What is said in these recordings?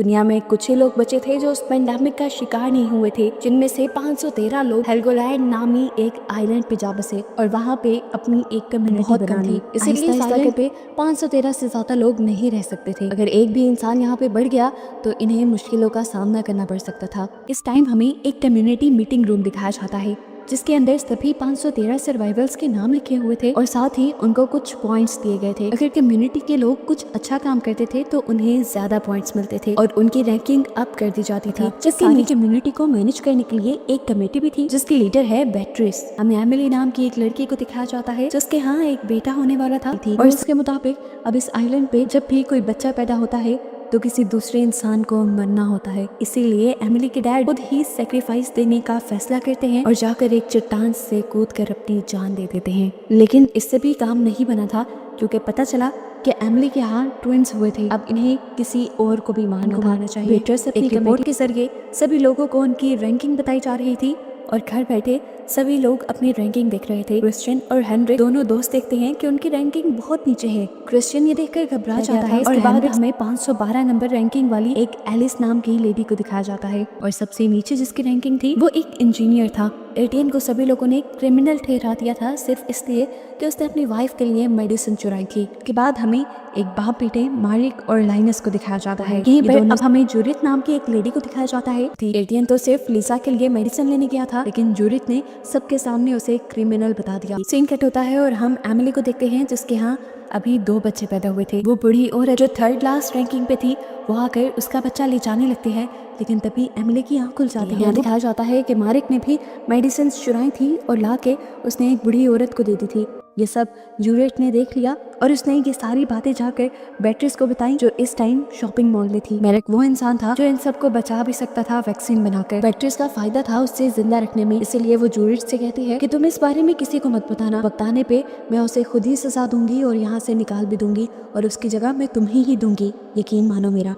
दुनिया में कुछ ही लोग बचे थे जो उस पेंडेमिक का शिकार नहीं हुए थे, जिनमें से 513 लोग हेलगोलैंड नामी एक आइलैंड पे जा बसे और वहाँ पे अपनी एक कम्युनिटी बना ली। इसीलिए इस आइलैंड पे 513 से ज्यादा लोग नहीं रह सकते थे। अगर एक भी इंसान यहाँ पे बढ़ गया तो इन्हें मुश्किलों का सामना करना पड़ सकता था। इस टाइम हमें एक कम्युनिटी मीटिंग रूम दिखाया जाता है जिसके अंदर सभी 513 सर्वाइवल्स के नाम लिखे हुए थे और साथ ही उनको कुछ पॉइंट्स दिए गए थे। अगर कम्युनिटी के लोग कुछ अच्छा काम करते थे तो उन्हें ज्यादा पॉइंट्स मिलते थे और उनकी रैंकिंग अप कर दी जाती थी। जबकि सारी कम्युनिटी को मैनेज करने के लिए एक कमेटी भी थी जिसकी लीडर है बेट्रिस। हमें एमिली नाम की एक लड़की को दिखाया जाता है जिसके यहाँ एक बेटा होने वाला था और इसके मुताबिक अब इस आइलैंड पे जब भी कोई बच्चा पैदा होता है तो किसी दूसरे इंसान को मरना होता है। इसीलिए एमिली के डैड खुद ही सेक्रीफाइस देने का फैसला करते हैं और जाकर एक चट्टान से कूदकर अपनी जान दे देते हैं। लेकिन इससे भी काम नहीं बना था क्योंकि पता चला कि एमिली के यहाँ ट्विंस हुए थे। अब इन्हें किसी और को भी मारना चाहिए। बेट्रिस अपनी रिपोर्ट के जरिए सभी लोगों को उनकी रैंकिंग बताई जा रही थी और घर बैठे सभी लोग अपनी रैंकिंग देख रहे थे। क्रिश्चियन और हेनरिक दोनों दोस्त देखते हैं कि उनकी रैंकिंग बहुत नीचे है। क्रिश्चियन ये देखकर घबरा जाता है और बाद हमें 512 नंबर रैंकिंग वाली एक एलिस नाम की लेडी को दिखाया जाता है और सबसे नीचे जिसकी रैंकिंग थी वो एक इंजीनियर था। एटियन को सभी लोगों ने क्रिमिनल ठहरा दिया था सिर्फ इसलिए कि उसने अपनी वाइफ के लिए मेडिसिन चुराई थी। के बाद हमें एक बाप बेटे मारिक और लाइनस को दिखाया जाता है। यहीं पर अब हमें जूरिथ नाम की एक लेडी को दिखाया जाता है। एटियन तो सिर्फ लिसा के लिए मेडिसिन लेने गया था लेकिन जूरिथ ने सबके सामने उसे क्रिमिनल बता दिया। सीन कट होता है और हम एमिली को देखते हैं जिसके यहाँ अभी 2 बच्चे पैदा हुए थे। वो बूढ़ी औरत जो 3rd लास्ट रैंकिंग पे थी वो आकर उसका बच्चा ले जाने लगती है लेकिन तभी एमिली की आंख खुल जाती है। दिखाया जाता है कि मारिक ने भी मेडिसिन चुराई थी और लाके उसने एक बूढ़ी औरत को दे दी थी। ये सब जूलियट ने देख लिया और उसने ये सारी बातें जाकर बेट्रिस को बताई जो इस टाइम शॉपिंग मॉल में थी। मेरिक वो इंसान था जो इन सबको बचा भी सकता था वैक्सीन बनाकर। बेट्रिस का फायदा था उससे जिंदा रखने में, इसलिए वो जूलियट से कहती है कि तुम इस बारे में किसी को मत बताना। वक्त आने पे मैं उसे खुद ही सजा दूंगी और यहाँ से निकाल भी दूंगी और उसकी जगह मैं तुम्हें ही दूंगी, यकीन मानो मेरा।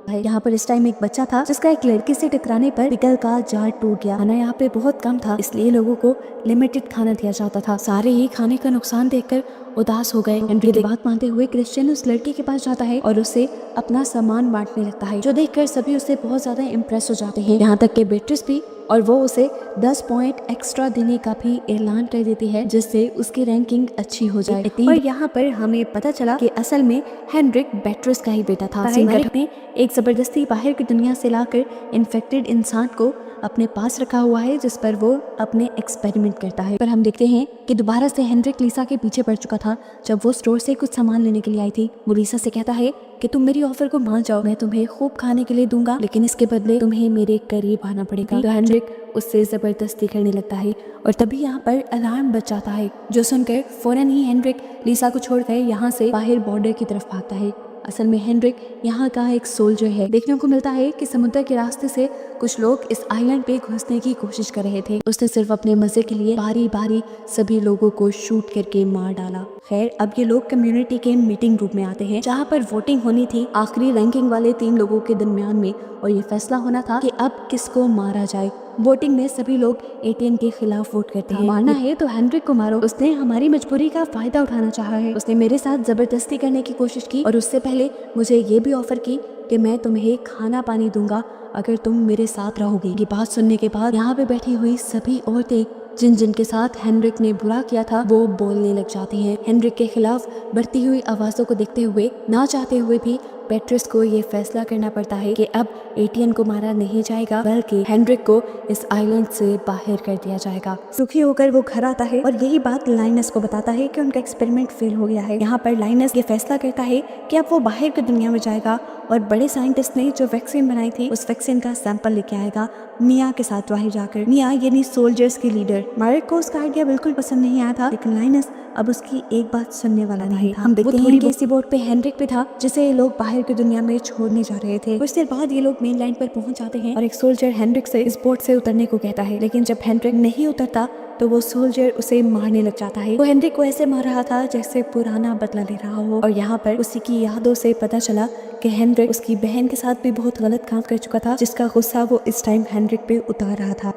यहाँ पर इस टाइम एक बच्चा था जिसका एक लड़की से टकराने पर पिकल का जार टूट गया। खाना यहाँ पे बहुत कम था इसलिए लोगों को लिमिटेड खाना दिया जाता था। सारे ही खाने का नुकसान देखकर उदास हो गए। हेनरी की बात मानते हुए क्रिश्चियन उस लड़की के पास जाता है और उसे अपना सामान बांटने लगता है जो देखकर सभी उससे बहुत ज्यादा इम्प्रेस हो जाते हैं, यहाँ तक कि बेट्रिस भी, और वो उसे 10 पॉइंट एक्स्ट्रा देने का भी ऐलान कर देती है जिससे उसकी रैंकिंग अच्छी हो जाए। और यहाँ पर हमें पता चला कि असल में हेनरिक बेट्रिस का ही बेटा था। मेरिक ने एक जबरदस्ती बाहर की दुनिया से लाकर इन्फेक्टेड इंसान को अपने पास रखा हुआ है जिस पर वो अपने एक्सपेरिमेंट करता है। पर हम देखते हैं कि दोबारा से हेनरिक लिसा के पीछे पड़ चुका था। जब वो स्टोर से कुछ सामान लेने के लिए आई थी वो लिसा से कहता है कि तुम मेरी ऑफर को मान जाओ, मैं तुम्हें खूब खाने के लिए दूंगा लेकिन इसके बदले तुम्हें मेरे करीब आना पड़ेगा। तो हेनरिक उससे जबरदस्ती करने लगता है और तभी यहाँ पर अलार्म बज जाता है जो सुनकर फौरन ही हेनरिक लिसा को छोड़कर यहाँ से बाहर बॉर्डर की तरफ भागता है। असल में हेनरिक यहाँ का एक सोल्जर है। देखने को मिलता है कि समुद्र के रास्ते से कुछ लोग इस आइलैंड पे घुसने की कोशिश कर रहे थे। उसने सिर्फ अपने मजे के लिए बारी बारी सभी लोगों को शूट करके मार डाला। खैर अब ये लोग कम्युनिटी के मीटिंग रूम में आते हैं जहाँ पर वोटिंग होनी थी आखिरी रैंकिंग वाले 3 लोगों के दरमियान में और ये फैसला होना था कि अब किसको मारा जाए। वोटिंग में सभी लोग एटियन के खिलाफ वोट करते हैं। मारना है तो हेनरिक को मारो, उसने हमारी मजबूरी का फायदा उठाना चाहा है, उसने मेरे साथ जबरदस्ती करने की कोशिश की और उससे पहले मुझे ये भी ऑफर की कि मैं तुम्हें खाना पानी दूंगा अगर तुम मेरे साथ रहोगे। ये बात सुनने के बाद यहाँ पे बैठी हुई सभी औरतें जिन जिन के साथ हेनरिक ने बुरा किया था वो बोलने लग जाती हैं। हेनरिक के खिलाफ बढ़ती हुई आवाजों को देखते हुए ना चाहते हुए भी बेट्रिस को ये फैसला करना पड़ता है कि अब एटियन को मारा नहीं जाएगा बल्कि हेनरिक को इस आइलैंड से बाहर कर दिया जाएगा। सुखी होकर वो घर आता है और यही बात लाइनस को बताता है कि उनका एक्सपेरिमेंट फेल हो गया है। यहाँ पर लाइनस ये फैसला करता है कि अब वो बाहर की दुनिया में जाएगा और बड़े साइंटिस्ट ने जो वैक्सीन बनाई थी उस वैक्सीन का सैंपल लेके आएगा मिया के साथ बाहर जाकर। मिया यानी सोल्जर्स की लीडर। मारिक को उसका आइडिया बिल्कुल पसंद नहीं आया था लेकिन लाइनस अब उसकी एक बात सुनने वाला नहीं था। हम देखते हैं कि इसी बोट पे हेनरिक भी था जिसे ये लोग बाहर की दुनिया में छोड़ने जा रहे थे। कुछ देर बाद ये लोग मेन लाइन पर पहुंच जाते हैं और एक सोल्जर हेनरिक से इस बोट से उतरने को कहता है लेकिन जब हेनरिक नहीं उतरता तो वो सोल्जर उसे मारने लग जाता है। वो हेनरिक को ऐसे मार रहा था जैसे पुराना बदला ले रहा हो और यहाँ पर उसी की यादों से पता चला कि हेनरिक उसकी बहन के साथ भी बहुत गलत काम कर चुका था जिसका गुस्सा वो इस टाइम हेनरिक पे उतार रहा था।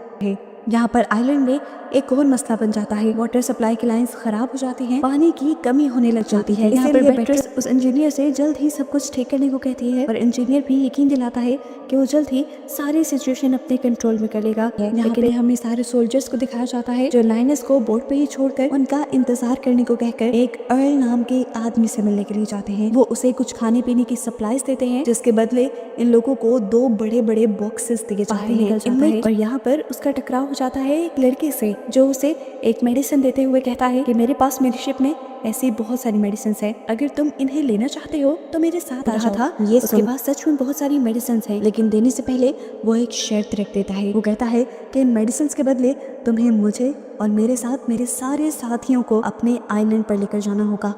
यहाँ पर आइलैंड में एक और मसला बन जाता है। वाटर सप्लाई की लाइंस खराब हो जाती हैं, पानी की कमी होने लग जाती है। यहाँ पर बेट्रिस उस इंजीनियर से जल्द ही सब कुछ ठीक करने को कहती है और इंजीनियर भी यकीन दिलाता है कि वो जल्द ही सारी सिचुएशन अपने कंट्रोल में कर लेगा। यहाँ पे हमें सारे सोल्जर्स को दिखाया जाता है जो लाइनस को बोट पे ही छोड़कर उनका इंतजार करने को कहकर एक अर्ल नाम के आदमी से मिलने के लिए जाते हैं। वो उसे कुछ खाने पीने की सप्लाईज देते हैं, जिसके बदले इन लोगों को 2 बड़े बड़े बॉक्सेस दिए जाते हैं। और यहाँ पर उसका टकराव हो जाता है एक लड़के से जो उसे एक मेडिसिन देते हुए कहता है कि मेरे पास मेरी शिप में ऐसी बहुत सारी मेडिसिन है, अगर तुम इन्हें लेना चाहते हो तो मेरे साथ आ जाओ। ये उसके पास सच में बहुत सारी मेडिसिन है, लेकिन देने से पहले वो एक शर्त रख देता है। वो कहता है कि इन मेडिसिन के बदले तुम्हें मुझे और मेरे साथ मेरे सारे साथियों को अपने आइलैंड पर लेकर जाना होगा।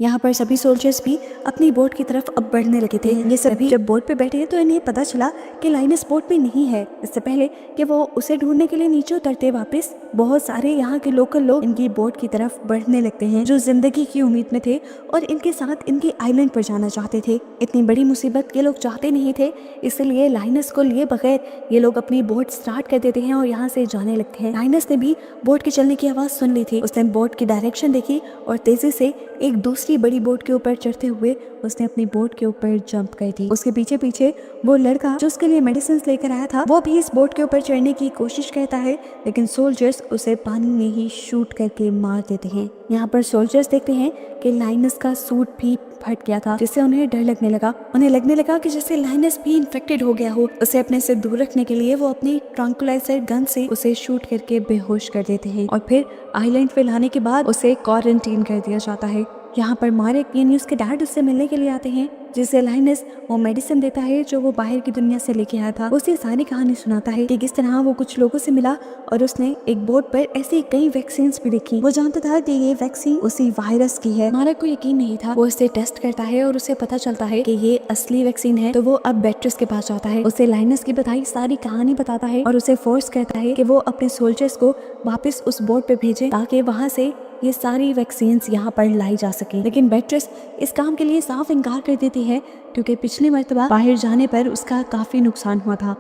यहाँ पर सभी सोल्जर्स भी अपनी बोट की तरफ अब बढ़ने लगे थे। ये सभी जब बोट पे बैठे तो इन्हें पता चला कि लाइनस बोट पे नहीं है। इससे पहले कि वो उसे ढूंढने के लिए नीचे उतरते वापस बहुत सारे यहाँ के लोकल लोग इनकी बोट की तरफ बढ़ने लगते हैं जो जिंदगी की उम्मीद में थे और इनके साथ इनके आइलैंड पर जाना चाहते थे। इतनी बड़ी मुसीबत ये लोग चाहते नहीं थे, इसलिए लाइनस को लिए बगैर ये लोग अपनी बोट स्टार्ट कर देते हैं और यहाँ से जाने लगते हैं। लाइनस ने भी बोट के चलने की आवाज़ सुन ली थी। उसने बोट की डायरेक्शन देखी और तेजी से एक दूसरी बड़ी बोट के ऊपर चढ़ते हुए उसने अपनी बोट के ऊपर जंप कर दी। उसके पीछे पीछे वो लड़का जो उसके लिए मेडिसिन लेकर आया था वो भी इस बोट के ऊपर चढ़ने की कोशिश करता है, लेकिन सोल्जर्स उसे पानी में ही शूट करके मार देते हैं। यहाँ पर सोल्जर्स देखते हैं कि लाइनस का सूट भी फट गया था, जिससे उन्हें डर लगने लगा। उन्हें लगने लगा कि जैसे लाइनस भी इन्फेक्टेड हो गया हो। उसे अपने से दूर रखने के लिए वो अपनी ट्रैंक्विलाइजर गन से उसे शूट करके बेहोश कर देते हैं और फिर आइलैंड पे लाने के बाद उसे क्वारंटीन कर दिया जाता है। यहाँ पर मारिक यानी उसके डैड उससे मिलने के लिए आते हैं, जिसे लाइनस वो मेडिसिन देता है जो वो बाहर की दुनिया से लेके आया था। उसे सारी कहानी सुनाता है कि किस तरह वो कुछ लोगों से मिला और उसने एक बोट पर ऐसी कई वैक्सीन भी देखी। वो जानता था कि ये वैक्सीन उसी वायरस की है। मारिक को यकीन नहीं था। वो इसे टेस्ट करता है और उसे पता चलता है कि ये असली वैक्सीन है। तो वो अब बेट्रिस के पास जाता है, उसे लाइनस की बताई सारी कहानी बताता है और उसे फोर्स करता है कि वो अपने सोल्जर्स को वापस उस बोट पे भेजे ताकि वहाँ से ये सारी वैक्सीन्स यहाँ पर लाई जा सके। लेकिन बेट्रिस इस काम के लिए साफ इनकार कर देती है क्योंकि पिछली मर्तबा बाहर जाने पर उसका काफी नुकसान हुआ था।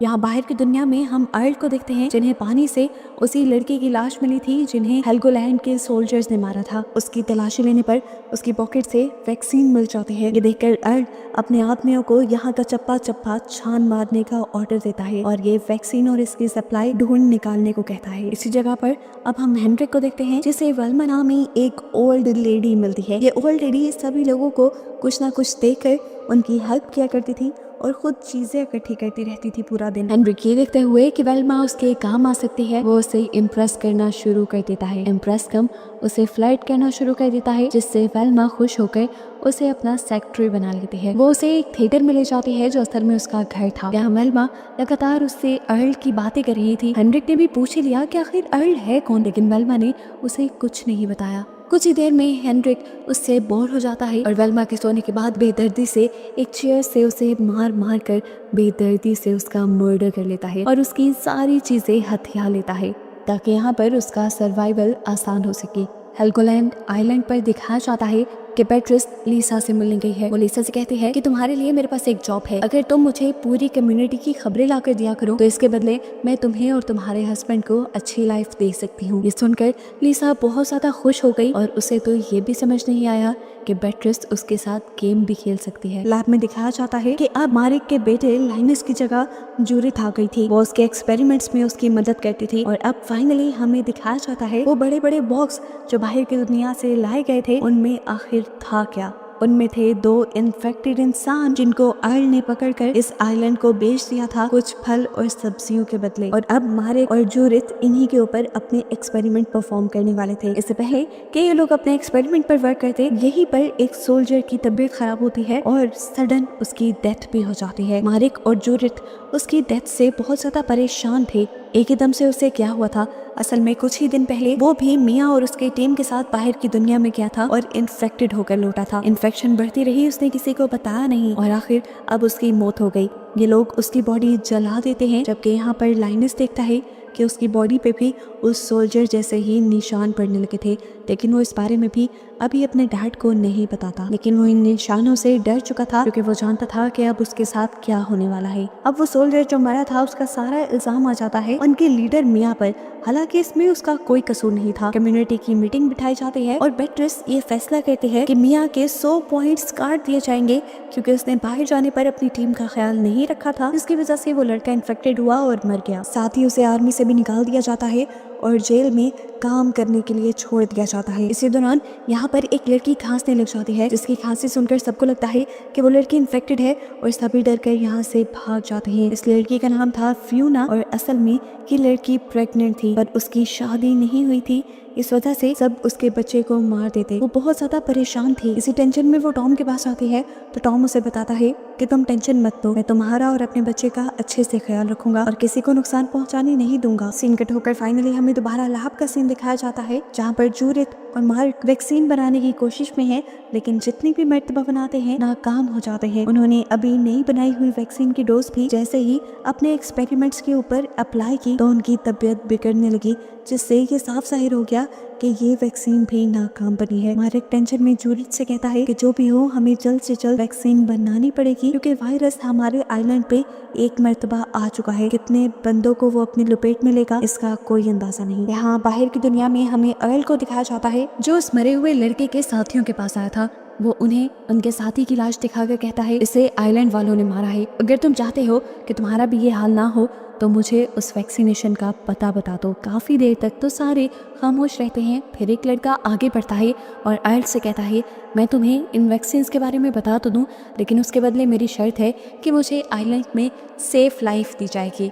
यहाँ बाहर की दुनिया में हम अर्ल को देखते हैं जिन्हें पानी से उसी लड़की की लाश मिली थी जिन्हें हेल्गोलैंड के सोल्जर्स ने मारा था। उसकी तलाशी लेने पर उसकी पॉकेट से वैक्सीन मिल जाती है। ये देखकर अर्ल अपने आदमियों को यहाँ का चप्पा चप्पा छान मारने का ऑर्डर देता है और ये वैक्सीन और इसकी सप्लाई ढूंढ निकालने को कहता है। इसी जगह पर अब हम हेनरिक को देखते हैं जिसे वेल्मा नामी एक ओल्ड लेडी मिलती है। ये ओल्ड लेडी सभी लोगों को कुछ ना कुछ देकर उनकी हेल्प किया करती थी और खुद चीजें इकट्ठी करती रहती थी पूरा दिन। हेनरिक ये देखते हुए कि वेल्मा उसके काम आ सकती है, वो उसे इम्प्रेस करना शुरू कर देता है। इम्प्रेस कम उसे फ्लर्ट करना शुरू कर देता है, जिससे वेल्मा खुश होकर उसे अपना सेक्रेटरी बना लेती है। वो उसे एक थिएटर में ले जाती है जो असल में उसका घर था। यहाँ वेल्मा लगातार उससे अर्ल की बातें कर रही थी। हेनरिक ने भी पूछ लिया कि आखिर अर्ल है कौन, लेकिन वेल्मा ने उसे कुछ नहीं बताया। कुछ ही देर में हेनरिक उससे बोर हो जाता है और वेल्मा के सोने के बाद बेदर्दी से एक चेयर से उसे मार मार कर बेदर्दी से उसका मर्डर कर लेता है और उसकी सारी चीजें हथिया लेता है ताकि यहाँ पर उसका सर्वाइवल आसान हो सके। हेल्गोलैंड आइलैंड पर दिखाया जाता है कि बेट्रिस लीसा से मिलने गई है। वो लीसा से कहती है कि तुम्हारे लिए मेरे पास एक जॉब है, अगर तुम मुझे पूरी कम्युनिटी की खबरें ला कर दिया करो तो इसके बदले मैं तुम्हें और तुम्हारे हस्बैंड को अच्छी लाइफ दे सकती हूँ। ये सुनकर लीसा बहुत ज्यादा खुश हो गई और उसे तो ये भी समझ नहीं आया कि बेट्रिस उसके साथ गेम भी खेल सकती है। लैब में दिखाया जाता है कि अब मारिक के बेटे लाइनस की जगह जूरिथ आ गई थी। वो उसके एक्सपेरिमेंट्स में उसकी मदद करती थी और अब फाइनली हमें दिखाया जाता है वो बड़े बड़े बॉक्स जो बाहर की दुनिया से लाए गए थे उनमें आखिर था क्या। उनमें थे 2 इन्फेक्टेड इंसान जिनको अर्ल ने पकड़कर इस आइलैंड को बेच दिया था कुछ फल और सब्जियों के बदले। और अब मारिक और जूरिथ इन्हीं के ऊपर अपने एक्सपेरिमेंट परफॉर्म करने वाले थे। इससे पहले कि ये लोग अपने एक्सपेरिमेंट पर वर्क करते, यहीं पर एक सोल्जर की तबीयत खराब होती है और सडन उसकी डेथ भी हो जाती है। मारिक और जूरिथ उसकी डेथ से बहुत ज्यादा परेशान थे। एक ही दम से उसे क्या हुआ था, असल में कुछ ही दिन पहले वो भी मिया और उसके टीम के साथ बाहर की दुनिया में गया था और इन्फेक्टेड होकर लौटा था। इन्फेक्शन बढ़ती रही, उसने किसी को बताया नहीं और आखिर अब उसकी मौत हो गई। ये लोग उसकी बॉडी जला देते हैं, जबकि यहाँ पर लाइनस देखता है कि उसकी बॉडी पे भी उस सोल्जर जैसे ही निशान पड़ने लगे थे लेकिन वो इस बारे में भी अभी अपने डैड को नहीं बताता। लेकिन वो इन निशानों से डर चुका था क्योंकि वो जानता था कि अब उसके साथ क्या होने वाला है। अब वो सोल्जर जो मरा था उसका सारा इल्जाम आ जाता है उनके लीडर मिया पर, हालांकि इसमें उसका कोई कसूर नहीं था। कम्युनिटी की मीटिंग बिठाई जाती है और बेट्रिस ये फैसला करती है कि मिया के 100 पॉइंट्स काट दिए जाएंगे क्योंकि उसने बाहर जाने पर अपनी टीम का ख्याल नहीं रखा था, जिसकी वजह से वो लड़का इन्फेक्टेड हुआ और मर गया। साथ ही उसे आर्मी से भी निकाल दिया जाता है और जेल में काम करने के लिए छोड़ दिया जाता है। इसी दौरान यहाँ पर एक लड़की खांसने लग जाती है, जिसकी खांसी सुनकर सबको लगता है कि वो लड़की इन्फेक्टेड है और सभी डर कर यहाँ से भाग जाते हैं। इस लड़की का नाम था फ्यूना और असल में ये लड़की प्रेग्नेंट थी पर उसकी शादी नहीं हुई थी, इस वजह से सब उसके बच्चे को मार देते। वो बहुत ज्यादा परेशान थी। इसी टेंशन में वो टॉम के पास आती है तो टॉम उसे बताता है कि तुम टेंशन मत लो, मैं तुम्हारा और अपने बच्चे का अच्छे से ख्याल रखूंगा और किसी को नुकसान पहुंचाने नहीं दूंगा। सीन कट होकर फाइनली हमें दोबारा लैब का सीन दिखाया जाता है जहाँ पर जूरिथ और मार्क वैक्सीन बनाने की कोशिश में है, लेकिन जितनी भी मर्तबा बनाते हैं नाकाम हो जाते हैं। उन्होंने अभी नई बनाई हुई वैक्सीन की डोज भी जैसे ही अपने एक्सपेरिमेंट्स के ऊपर अप्लाई की तो उनकी तबीयत बिगड़ने लगी, जिससे ये साफ जाहिर हो गया कि ये वैक्सीन भी नाकाम बनी है। मार्क टेंशन में जूरिथ से कहता है कि जो भी हो हमें जल्द से जल्द वैक्सीन बनानी पड़ेगी क्योंकि वायरस हमारे आइलैंड पे एक मर्तबा आ चुका है। कितने बंदों को वो अपने लपेट में लेगा इसका कोई अंदाजा नहीं। यहाँ बाहर की दुनिया में हमें अर्ल को दिखाया जाता है जो उस मरे हुए लड़के के साथियों के पास आया था। वो उन्हें उनके साथी की लाश दिखाकर कहता है इसे आइलैंड वालों ने मारा है, अगर तुम चाहते हो कि तुम्हारा भी ये हाल ना हो तो मुझे उस वैक्सीनेशन का पता बता दो। काफ़ी देर तक तो सारे खामोश रहते हैं, फिर एक लड़का आगे बढ़ता है और अर्ल से कहता है मैं तुम्हें इन वैक्सीन्स के बारे में बता तो दूँ, लेकिन उसके बदले मेरी शर्त है कि मुझे आइलैंड में सेफ लाइफ दी जाएगी।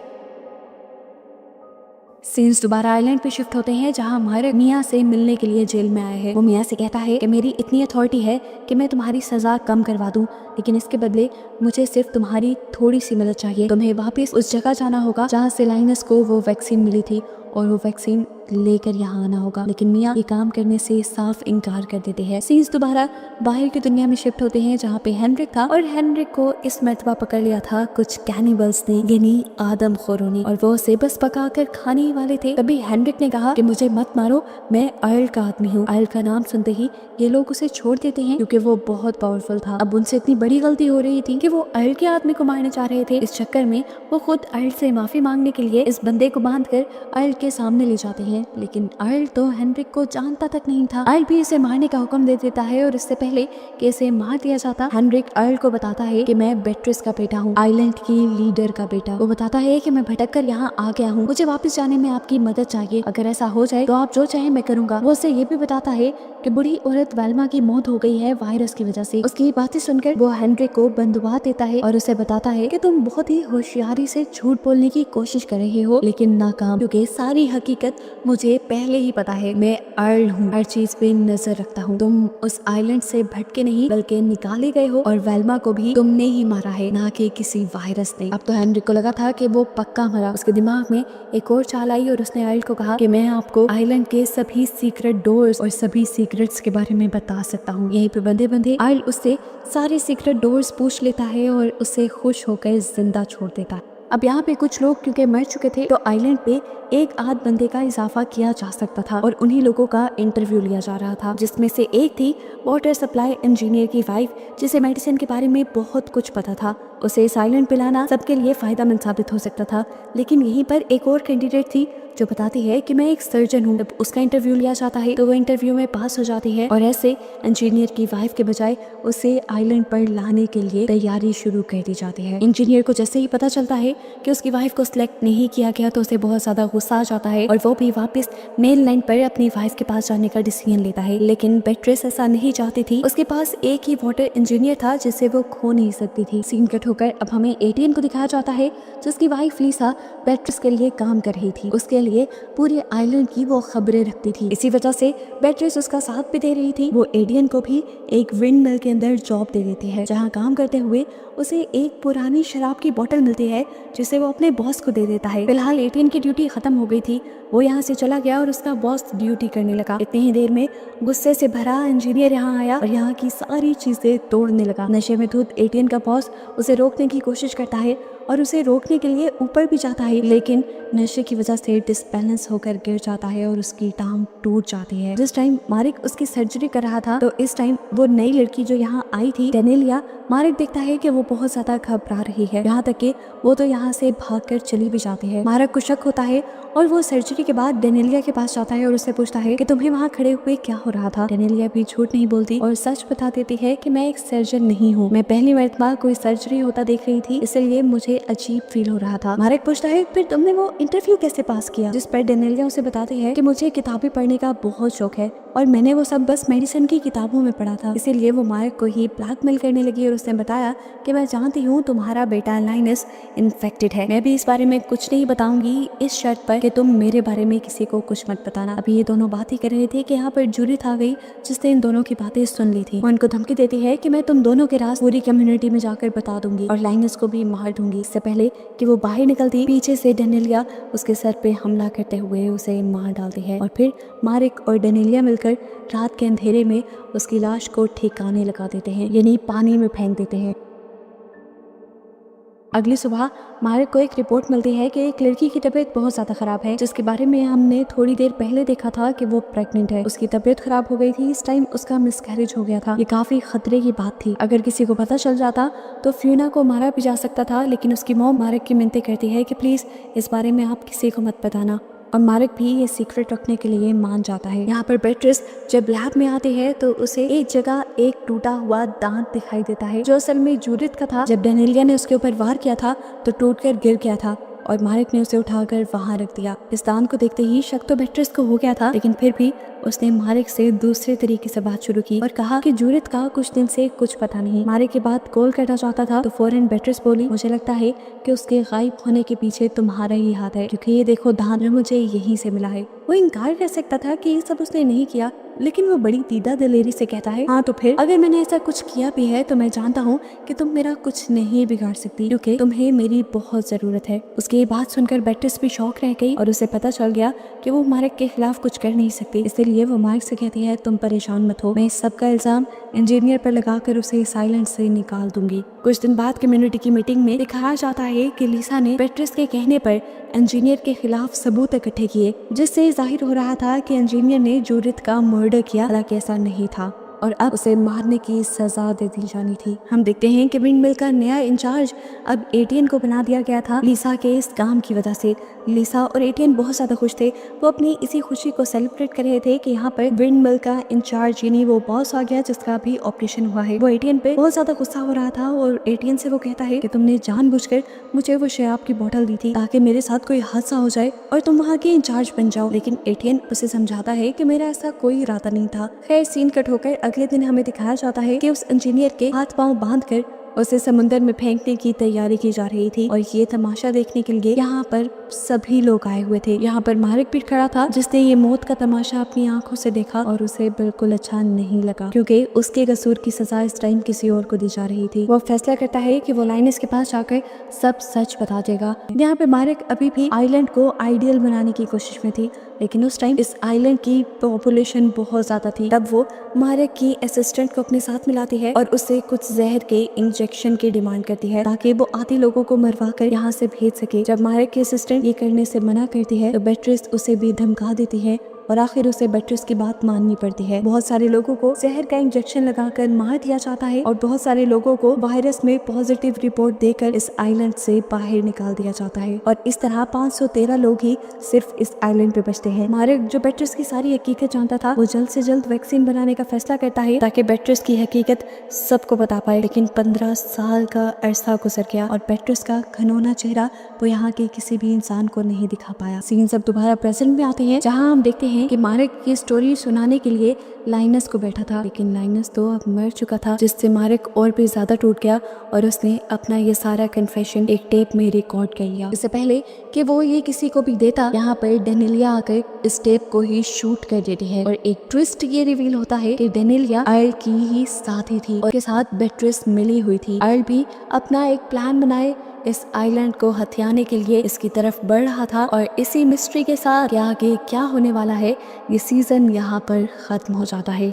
सीन्स दोबारा आइलैंड पे शिफ्ट होते हैं जहां मार्क मिया से मिलने के लिए जेल में आए हैं। वो मिया से कहता है कि मेरी इतनी अथॉरिटी है कि मैं तुम्हारी सजा कम करवा दूं, लेकिन इसके बदले मुझे सिर्फ तुम्हारी थोड़ी सी मदद चाहिए। तुम्हें वापस उस जगह जाना होगा जहां से लाइनस को वो वैक्सीन मिली थी और वो वैक्सीन लेकर यहाँ आना होगा। लेकिन मिया ये काम करने से साफ इनकार कर देते हैं। सीन्स दोबारा बाहर की दुनिया में शिफ्ट होते हैं जहाँ पे हेनरिक था और हेनरिक को इस मर्तबा पकड़ लिया था कुछ कैनिबल्स ने, यानी आदमखोरों ने, और वो उसे बस पकाकर खाने ही वाले थे। तभी हेनरिक ने कहा कि मुझे मत मारो, मैं अर्ल का आदमी हूँ। अर्ल का नाम सुनते ही ये लोग उसे छोड़ देते हैं क्योंकि वो बहुत पावरफुल था। अब उनसे इतनी बड़ी गलती हो रही थी कि वो अर्ल के आदमी को मारने चाह रहे थे। इस चक्कर में वो खुद अर्ल से माफी मांगने के लिए इस बंदे को बांधकर अर्ल के सामने ले जाते हैं, लेकिन अर्ल तो हेनरिक को जानता तक नहीं था। अर्ल भी इसे मारने का हुक्म दे देता है और इससे पहले कि इसे मार दिया जाता हेनरिक अर्ल को बताता है कि मैं बेट्रिस का बेटा हूँ, आइलैंड की लीडर का बेटा। वो बताता है कि मैं भटक कर यहाँ आ गया हूँ, मुझे वापस जाने में आपकी मदद चाहिए, अगर ऐसा हो जाए तो आप जो चाहे मैं करूँगा। वो उसे ये भी बताता है कि बूढ़ी औरत वेल्मा की मौत हो गई है वायरस की वजह से। उसकी बातें सुनकर वो हेनरिक को बंदूक देता है और उसे बताता है कि तुम बहुत ही होशियारी से झूठ बोलने की कोशिश कर रहे हो लेकिन नाकाम, क्योंकि सारी हकीकत मुझे पहले ही पता है। मैं अर्ल हूँ, हर चीज पे नजर रखता हूँ। तुम उस आइलैंड से भटके नहीं बल्कि निकाले गए हो और वेल्मा को भी तुमने ही मारा है, ना कि किसी वायरस ने। अब तो हेनरिक को लगा था कि वो पक्का मरा। उसके दिमाग में एक और चाल आई और उसने अर्ल को कहा कि मैं आपको आइलैंड के सभी सीक्रेट डोर्स और सभी सीक्रेट्स के बारे में बता सकता हूँ। यहीं पे बंधे बंधे अर्ल उससे सारे सीक्रेट डोर्स पूछ लेता है और उसे खुश होकर जिंदा छोड़ देता है। अब यहाँ पे कुछ लोग क्योंकि मर चुके थे तो आइलैंड पे एक आध बंदे का इजाफा किया जा सकता था और उन्हीं लोगों का इंटरव्यू लिया जा रहा था, जिसमें से एक थी वाटर सप्लाई इंजीनियर की वाइफ, जिसे मेडिसिन के बारे में बहुत कुछ पता था। उसे इस आइलैंड पे लाना सबके लिए फायदेमंद साबित हो सकता था। लेकिन यहीं पर एक और कैंडिडेट थी जो बताती है कि मैं एक सर्जन हूँ। जब उसका इंटरव्यू लिया जाता है तो वो इंटरव्यू में पास हो जाती है और ऐसे इंजीनियर की वाइफ के बजाय उसे आइलैंड पर लाने के लिए तैयारी शुरू कर दी जाती है। इंजीनियर को जैसे ही पता चलता है कि उसकी वाइफ को सिलेक्ट नहीं किया गया तो उसे बहुत ज्यादा गुस्सा आ जाता है और वो भी वापस मेन लाइन पर अपनी वाइफ के पास जाने का डिसीजन लेता है। लेकिन बेट्रिस ऐसा नहीं चाहती थी। उसके पास एक ही वाटर इंजीनियर था जिसे वो खो नहीं सकती थी। सीन कट होकर अब हमें एटीएन को दिखाया जाता है जिसकी वाइफ लीसा बेट्रिस के लिए काम कर रही थी। उसके लिए पूरे आइलैंड की वो खबरें रखती थी। इसी वजह से बेट्रिस उसका साथ भी दे रही थी। वो एडियन को भी एक विंड मिल के अंदर जॉब दे देती है जहाँ काम करते हुए उसे एक पुरानी शराब की बोतल मिलती है जिसे वो अपने बॉस को दे देता है। फिलहाल एटीएन की ड्यूटी खत्म हो गई थी, वो यहाँ से चला गया और उसका बॉस ड्यूटी करने लगा। इतनी ही देर में गुस्से से भरा इंजीनियर यहाँ आया और यहाँ की सारी चीजें तोड़ने लगा। नशे में धुत एटीएन का बॉस उसे रोकने की कोशिश करता है और उसे रोकने के लिए ऊपर भी जाता है, लेकिन नशे की वजह से डिसबैलेंस होकर गिर जाता है और उसकी टांग टूट जाती है। जिस टाइम मारिक उसकी सर्जरी कर रहा था, तो इस टाइम वो नई लड़की जो यहाँ आई थी, डेनेलिया, मारिक देखता है कि वो बहुत ज्यादा घबरा रही है, यहाँ तक कि वो तो यहाँ से भागकर चली भी जाती है। मारिक को शक होता है और वो सर्जरी के बाद डेनेलिया के पास जाता है और उससे पूछता है कि तुम्हें वहाँ खड़े हुए क्या हो रहा था। डेनेलिया भी झूठ नहीं बोलती और सच बता देती है कि मैं एक सर्जन नहीं हूँ, मैं पहली मर्तबा कोई सर्जरी होता देख रही थी, इसलिए मुझे अजीब फील हो रहा था। मारिक पूछता है फिर तुमने वो इंटरव्यू कैसे पास किया, जिस पर डेनेलिया उसे बताती है कि मुझे किताबें पढ़ने का बहुत शौक है और मैंने वो सब बस मेडिसिन की किताबों में पढ़ा था, इसीलिए वो मारिक को ही ब्लैकमेल करने लगी और उसने बताया कि मैं जानती हूँ तुम्हारा बेटा लाइनस इन्फेक्टेड है, मैं भी इस बारे में कुछ नहीं बताऊंगी इस शर्त पर कि तुम मेरे बारे में किसी को कुछ मत बताना। अभी ये दोनों बात ही कर रहे थे कि यहाँ पर जूडिथ आ गई, जिसने इन दोनों की बातें सुन ली थी। वो उनको धमकी देती है कि मैं तुम दोनों के राज पूरी कम्युनिटी में जाकर बता दूंगी और लाइनस को भी मार दूंगी। इससे पहले कि वो बाहर निकलती, पीछे से डेनेलिया उसके सर पे हमला करते हुए उसे मार डालती है और फिर मारिक और डेनेलिया मिलकर रात के अंधेरे में उसकी लाश को ठिकाने लगा देते हैं, यानी पानी में फेंक देते हैं। अगली सुबह मारिक को एक रिपोर्ट मिलती है कि एक लड़की की तबीयत बहुत ज्यादा खराब है, जिसके बारे में हमने थोड़ी देर पहले देखा था कि वो प्रेग्नेंट है। उसकी तबीयत खराब हो गई थी, इस टाइम उसका मिसकैरेज हो गया था। ये काफी खतरे की बात थी, अगर किसी को पता चल जाता तो फ्यूना को मारा भी जा सकता था, लेकिन उसकी मॉम मारिक की मिन्नतें करती है कि प्लीज इस बारे में आप किसी को मत बताना, और मारिक भी ये सीक्रेट रखने के लिए मान जाता है। यहाँ पर बेट्रिस जब लैब में आती है तो उसे एक जगह एक टूटा हुआ दांत दिखाई देता है, जो असल में जूडिथ का था। जब डेनेलिया ने उसके ऊपर वार किया था तो टूटकर गिर गया था और मारिक ने उसे उठाकर वहां रख दिया। इस दांत को देखते ही शक तो बेट्रिस को हो गया था, लेकिन फिर भी उसने मारिक से दूसरे तरीके से बात शुरू की और कहा कि जूडिथ का कुछ दिन से कुछ पता नहीं। मारिक के बाद कॉल करना चाहता था तो फौरन बेट्रिस बोली, मुझे लगता है कि उसके गायब होने के पीछे तुम्हारा ही हाथ है, क्योंकि ये देखो दांत मुझे यहीं से मिला है। वो इनकार कर सकता था कि ये सब उसने नहीं किया, लेकिन वो बड़ी दीदा दिलेरी से कहता है, हाँ तो फिर अगर मैंने ऐसा कुछ किया भी है तो मैं जानता हूँ कि तुम मेरा कुछ नहीं बिगाड़ सकती, क्योंकि तुम्हें मेरी बहुत जरूरत है। उसकी ये बात सुनकर बेट्रिस भी शौक रह गई और उसे पता चल गया कि वो मारिक के खिलाफ कुछ कर नहीं सकती, इसलिए वो मारिक से कहती है, तुम परेशान मत हो, मैं इस सब का इल्जाम इंजीनियर पर लगाकर उसे साइलेंट से निकाल दूंगी। कुछ दिन बाद कम्युनिटी की मीटिंग में दिखाया जाता है कि लिसा ने बेट्रिस के कहने पर इंजीनियर के खिलाफ सबूत इकट्ठे किए, जिससे जाहिर हो रहा था कि इंजीनियर ने जूडिथ का मर्डर किया, हालांकि ऐसा नहीं था और अब उसे मारने की सजा दे दी जानी थी। हम देखते हैं कि विंडमिल का नया इंचार्ज अब एटीएन को बना दिया गया था लिसा के इस काम की वजह से। लिसा और एटीएन बहुत ज्यादा खुश थे, वो अपनी इसी खुशी को सेलिब्रेट कर रहे थे कि यहाँ पर विंडमिल का इंचार्ज यानी वो बॉस आ गया, जिसका भी ऑपरेशन हुआ है। वो एटीएन पे बहुत ज्यादा गुस्सा हो रहा था और एटीएन से वो कहता है कि तुमने जानबूझकर मुझे वो शराब की बोतल दी थी ताकि मेरे साथ कोई हादसा हो जाए और तुम वहाँ के इंचार्ज बन जाओ, लेकिन एटीएन उसे समझाता है कि मेरा ऐसा कोई इरादा नहीं था। खैर सीन कट होकर अगले दिन हमें दिखाया जाता है कि उस इंजीनियर के हाथ पांव बांधकर उसे समुद्र में फेंकने की तैयारी की जा रही थी और ये तमाशा देखने के लिए यहाँ पर सभी लोग आए हुए थे। यहाँ पर मारिक भी खड़ा था, जिसने ये मौत का तमाशा अपनी आंखों से देखा और उसे बिल्कुल अच्छा नहीं लगा, क्योंकि उसके कसूर की सजा इस टाइम किसी और को दी जा रही थी। वो फैसला करता है कि वो लाइनस के पास जाकर सब सच बता देगा। यहाँ पे मारिक अभी भी आइलैंड को आइडियल बनाने की कोशिश में थी, लेकिन उस टाइम इस आइलैंड की पॉपुलेशन बहुत ज्यादा थी। तब वो मारिक की असिस्टेंट को अपने साथ मिलाती है और उससे कुछ जहर के इंजेक्शन की डिमांड करती है ताकि वो आधे लोगों को मरवा कर यहाँ से भेज सके। जब मारिक की असिस्टेंट ये करने से मना करती है तो बेट्रिस उसे भी धमका देती है और आखिर उसे बेट्रिस की बात माननी पड़ती है। बहुत सारे लोगों को जहर का इंजेक्शन लगाकर मार दिया जाता है और बहुत सारे लोगों को वायरस में पॉजिटिव रिपोर्ट देकर इस आइलैंड से बाहर निकाल दिया जाता है और इस तरह 513 लोग ही सिर्फ इस आइलैंड पे बचते हैं। मारिक जो बेट्रिस की सारी हकीकत जानता था, वो जल्द से जल्द वैक्सीन बनाने का फैसला करता है ताकि बेट्रिस की हकीकत सबको बता पाए, लेकिन 15 साल का अरसा गुजर गया और बेट्रिस का घनौना चेहरा वो यहाँ के किसी भी इंसान को नहीं दिखा पाया। सीन सब दोबारा प्रेजेंट में आते हैं, जहाँ हम देखते हैं कि मारिक की स्टोरी सुनाने के लिए लाइनस को बैठा था, लेकिन लाइनस तो अब मर चुका था, जिससे मारिक और भी ज्यादा टूट गया और उसने अपना ये सारा कन्फेशन एक टेप में रिकॉर्ड कर लिया। इससे पहले कि वो ये किसी को भी देता, यहाँ पर डेनेलिया आकर इस टेप को ही शूट कर देती है और एक ट्विस्ट ये रिवील होता है कि डेनेलिया अर्ल की ही साथी थी और के साथ बेट्रिस मिली हुई थी। अर्ल भी अपना एक प्लान बनाए इस आइलैंड को हथियाने के लिए इसकी तरफ बढ़ रहा था और इसी मिस्ट्री के साथ आगे क्या होने वाला है, ये सीजन यहाँ पर खत्म हो जाता है।